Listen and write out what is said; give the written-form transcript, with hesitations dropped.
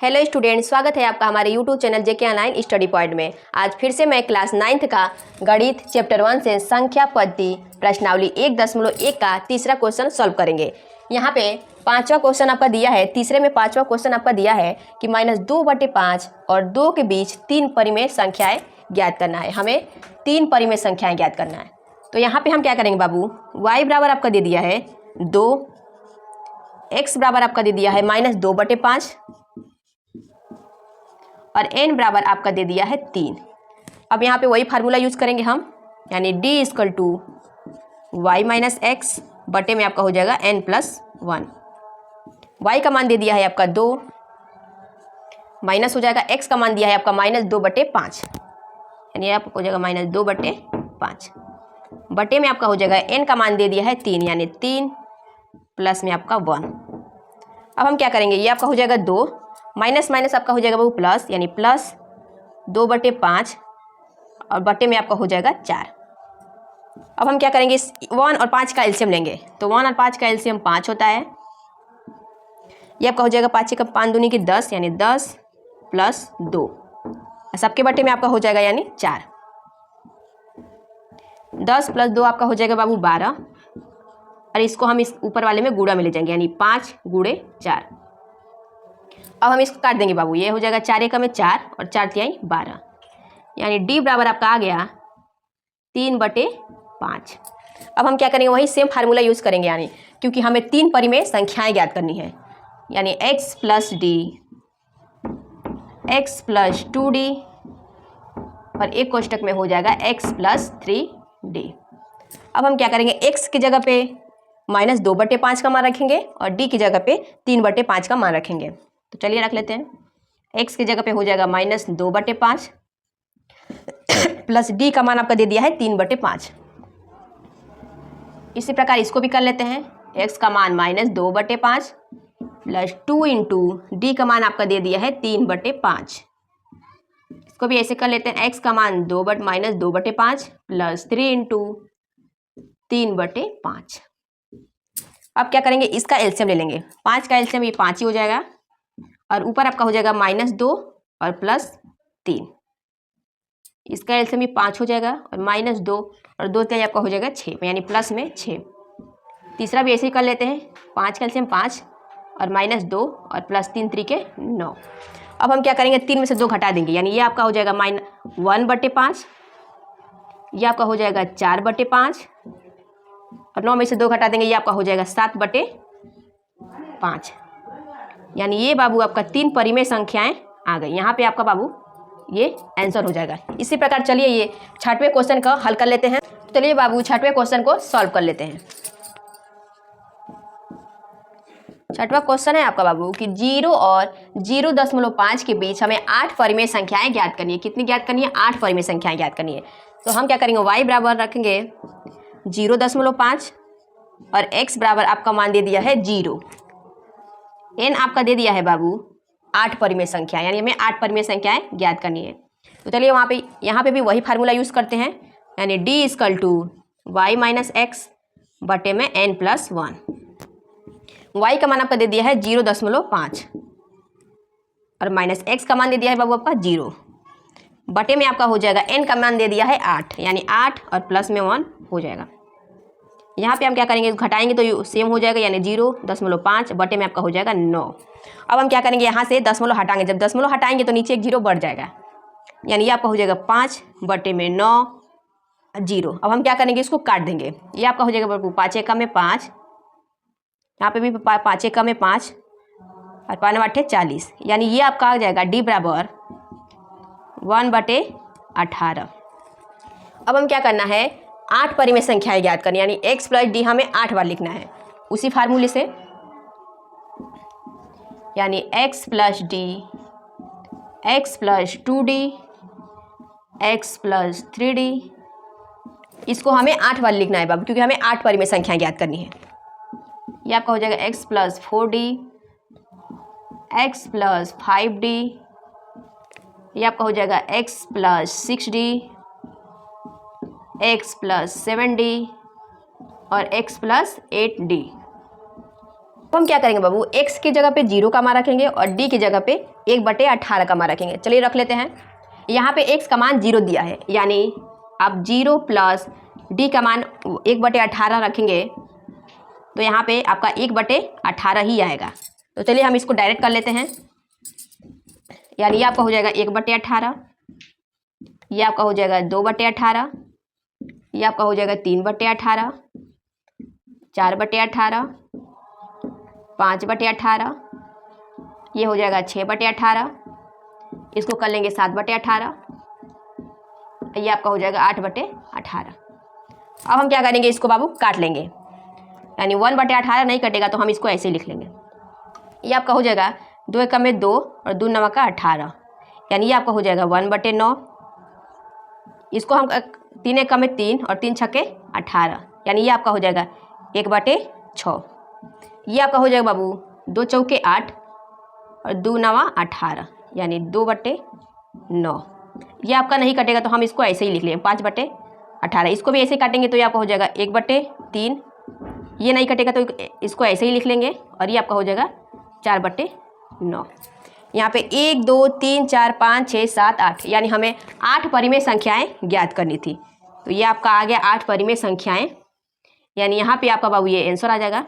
Hello student, स्वागत है आपका हमारे यूट्यूब चैनल जेके ऑनलाइन स्टडी पॉइंट में। आज फिर से मैं क्लास 9th का गणित चैप्टर 1 से संख्या पद्धति प्रश्नावली 1.1 का तीसरा क्वेश्चन सॉल्व करेंगे। यहाँ पे पांचवा क्वेश्चन आपका दिया है, तीसरे में पांचवा क्वेश्चन आपका दिया है कि -2/5 और 2 के बीच 3 परिमेय संख्याएं ज्ञात करना है। हमें 3 परिमेय संख्याएं ज्ञात करना है। तो यहाँ पे हम क्या करेंगे बाबू, y बराबर आपका दे दिया है 2, x बराबर आपका दे दिया है -2/5 और n बराबर आपका दे दिया है 3। अब यहाँ पे वही फार्मूला यूज करेंगे हम, यानी d = y - x बटे में आपका हो जाएगा n+1। y का मान दे दिया है आपका 2, माइनस हो जाएगा x का मान दिया है आपका -2/5, यानी आपको हो जाएगा -2/5 बटे में आपका हो जाएगा n का मान दे दिया है 3, यानी 3 प्लस में आपका 1। अब हम क्या करेंगे, ये आपका हो जाएगा 2 माइनस माइनस आपका हो जाएगा वो प्लस, यानी +2/5 और बटे में आपका हो जाएगा 4। अब हम क्या करेंगे, इस 1 और 5 का एलसीएम लेंगे। तो 1 और 5 का एलसीएम 5 होता है। ये आपका हो जाएगा 5 का 5 दूनी की 10, यानी 10 + 2, सबके बटे में आपका हो जाएगा यानी 4। 10 + 2 आपका हो जाएगा बाबू 12, और इसको हम इस ऊपर वाले में गुणा में ले जाएंगे, यानी 5 × 4। अब हम इसको काट देंगे बाबू, ये हो जाएगा 4 एकम में 4 और 4 तिहाई 12, यानी d बराबर आपका आ गया 3/5। अब हम क्या करेंगे, वही सेम फार्मूला यूज़ करेंगे, यानी क्योंकि हमें 3 परिमेय संख्याएं ज्ञात करनी है, यानी x + d, x + 2d और एक कोष्टक में हो जाएगा x + 3d। अब हम क्या करेंगे, x की जगह पे -2/5 का मान रखेंगे और d की जगह पे 3/5 का मान रखेंगे। तो चलिए रख लेते हैं, x की जगह पे हो जाएगा -2/5 प्लस d का मान आपका दे दिया है 3/5। इसी प्रकार इसको भी कर लेते हैं, x का मान -2/5 प्लस 2 × d का मान आपका दे दिया है 3/5। इसको भी ऐसे कर लेते हैं, x का मान -2/5 प्लस 3 × 3/5। अब क्या करेंगे, इसका एलसीएम ले लेंगे। 5 का एलसीएम ये 5 ही हो जाएगा, और ऊपर आपका हो जाएगा -2 और +3। इसका एलसीएम 5 हो जाएगा और -2 और 2 तिहाई आपका हो जाएगा 6, यानी प्लस में 6। तीसरा भी ऐसे ही कर लेते हैं, 5 का एलसीएम 5 और -2 और +3 × 3 = 9। अब हम क्या करेंगे, 3 में से 2 घटा देंगे, यानी ये आपका हो जाएगा -1/5, ये आपका हो जाएगा 4/5 और 9 में से 2 घटा देंगे, ये आपका हो जाएगा 7/5, यानी ये बाबू आपका 3 परिमेय संख्याएं आ गई। यहाँ पे आपका बाबू ये आंसर हो जाएगा। इसी प्रकार चलिए ये 6वें क्वेश्चन का हल कर लेते हैं। चलिए बाबू 6वें क्वेश्चन को सॉल्व कर लेते हैं। 6वां क्वेश्चन है आपका बाबू कि 0 और 0.5 के बीच हमें 8 परिमेय संख्याएं ज्ञात करनी है। कितनी ज्ञात करनी है? 8 परिमेय संख्याएं ज्ञात करनी है। तो हम क्या करेंगे, y बराबर रखेंगे 0.5 और x बराबर आपका मान दे दिया है 0, n आपका दे दिया है बाबू 8 परिमेय संख्या, यानी हमें 8 परिमेय संख्याएं ज्ञात करनी है। तो चलिए यहाँ पे भी वही फार्मूला यूज़ करते हैं, यानी d = y - x बटे में n+1। y का मान आपका दे दिया है 0.5 और -x का मान दे दिया है बाबू आपका 0, बटे में आपका हो जाएगा n का मान दे दिया है 8, यानी 8 और प्लस में 1 हो जाएगा। यहाँ पे हम क्या करेंगे, घटाएंगे तो सेम हो जाएगा, यानी 0.5 बटे में आपका हो जाएगा 9। अब हम क्या करेंगे, यहाँ से दशमलव हटाएंगे, जब दशमलव हटाएंगे तो नीचे एक 0 बढ़ जाएगा, यानी ये आपका हो जाएगा 5 बटे में 9 0। अब हम क्या करेंगे, इसको काट देंगे, ये आपका हो जाएगा 5 एकम में 5, यहाँ पे भी 5 एकम में 5 और 5 × 8 = 40, यानी ये आपका आ जाएगा d बराबर 1/18। अब हम क्या करना है, 8 परिमेय संख्याएं ज्ञात करनी, यानी x + d हमें 8 बार लिखना है उसी फार्मूले से, यानी x + d, x + 2d, x + 3d, इसको हमें 8 बार लिखना है बाबू, क्योंकि हमें 8 परिमेय संख्याएं ज्ञात करनी है। ये आपका हो जाएगा x + 4d, x + 5d, ये आपका हो जाएगा x + 6d, x + 7d और x + 8d। तो हम क्या करेंगे बाबू, x की जगह पे 0 का मान रखेंगे और d की जगह पे 1/18 का मान रखेंगे। चलिए रख लेते हैं। यहाँ पे x का मान 0 दिया है, यानी आप 0 प्लस d का मान 1/18 रखेंगे तो यहाँ पे आपका 1/18 ही आएगा। तो चलिए हम इसको डायरेक्ट कर लेते हैं, यानी ये आपका हो जाएगा 1/18, ये आपका हो जाएगा 2/18, ये आपका हो जाएगा 3/18, 4/18, 5/18, ये हो जाएगा 6/18, इसको कर लेंगे 7/18, ये आपका हो जाएगा 8/18। अब हम क्या करेंगे, इसको बाबू काट लेंगे, यानी 1/18 नहीं कटेगा तो हम इसको ऐसे ही लिख लेंगे। ये आपका हो जाएगा 2 एकम में 2 और 2 9 का 18, यानी ये आपका हो जाएगा 1/9। इसको हम 3 एकम में 3 और 3 छक्के 18, यानी ये आपका हो जाएगा 1/6। ये आपका हो जाएगा बाबू 2 चौके 8 और 2 9 18, यानी 2/9। ये आपका नहीं कटेगा तो हम इसको ऐसे ही लिख लेंगे 5/18। इसको भी ऐसे ही काटेंगे तो ये आपका हो जाएगा 1/3। ये नहीं कटेगा तो इसको ऐसे ही लिख लेंगे और ये आपका हो जाएगा 4/9। यहाँ पे 1 2 3 4 5 6 7 8, यानी हमें 8 परिमेय संख्याएं ज्ञात करनी थी। तो ये आपका आ गया 8 परिमेय संख्याएं, यानी यहाँ पे आपका बाबू ये आंसर आ जाएगा।